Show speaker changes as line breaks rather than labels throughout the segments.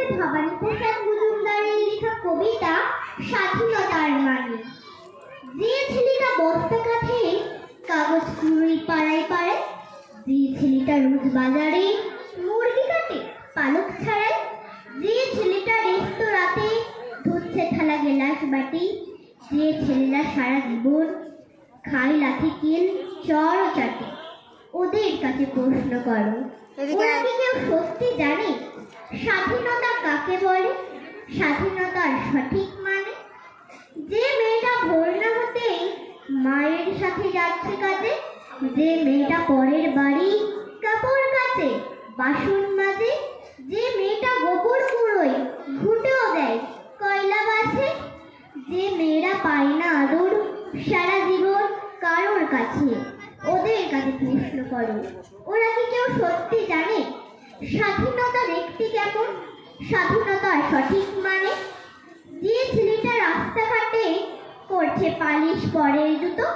কবি ভবানী প্রসাদ মজুমদারের লেখা কবিতা স্বাধীনতার মানে। যে ছেলেটা বস্তা কাঁধে কাগজ কুড়ি পাড়ায় পাড়ায়, যে ছেলেটা রোজ বাজারে মুরগি কাটে পালক ছাড়ায়, যে ছেলেটা রেস্তোরাঁতে ধুচ্ছে থালা গেলাস বাটি, যে ছেলেরা সারা জীবন খায় লাঠি কিল চর ও চাটে, ওদের কাছে প্রশ্ন করো, ওরা কি কেউ সত্যি জানে স্বাধীনতা কাকে বলে, স্বাধীনতার সঠিক মানে? যে মেয়েটা ভোর না হতেই মায়ের সাথে যাচ্ছে কাজে, যে মেয়েটা পরের বাড়ি কাপড় কাচে বাসন মাজে, যে মেয়েটা গোবর কুড়োয় ঘুঁটেও দেয় কয়লা বাসে, যে মেয়েরা পায় না আদর সারা জীবন কারোর কাছে, ওদের কাছে প্রশ্ন করো, ওরা কি কেউ সত্যি জানে স্বাধীনতা দেখতে কেমন, স্বাধীনতার সঠিক মানে? যে ছেলেটা রাস্তাঘাটে করছে পালিশ পরের জুতো,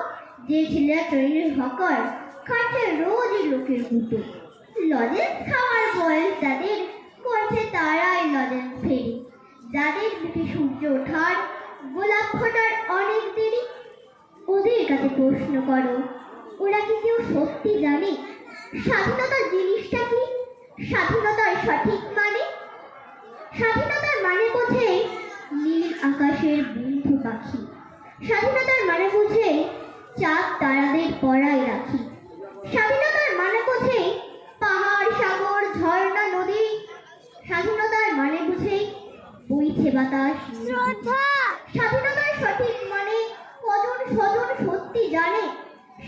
যে ছেলেরা ট্রেনের হকার খাচ্ছে রোজ লোকের গুঁতো, লজেন্স খাওয়ার বয়স যাদের করছে তারাই লজেন্স ফেরি, যাদের বুকে সূর্য ওঠার গোলাপ ফোটার অনেক দেরি, ওদের কাছে প্রশ্ন করো, ওরা কি কেউ সত্যি জানে স্বাধীনতা জিনিসটা কি, স্বাধীনতার সঠিক মানে? স্বাধীনতার মানে বোঝে নীল আকাশের বন্ধু পাখি, স্বাধীনতার মানে বোঝে চাঁদ তারাদের পড়ায় রাখি, স্বাধীনতার মানে বোঝে পাহাড় সাগর ঝর্ণা নদী, স্বাধীনতার মানে বুঝে বইছে বাতাস শ্রদ্ধা। স্বাধীনতার সঠিক মানে কজন স্বজন সত্যি জানে,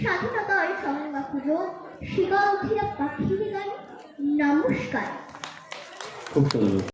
স্বাধীনতার সংজ্ঞা খুঁজো শিকার পাখির গানে। নমস্কার।
খুব সুন্দর।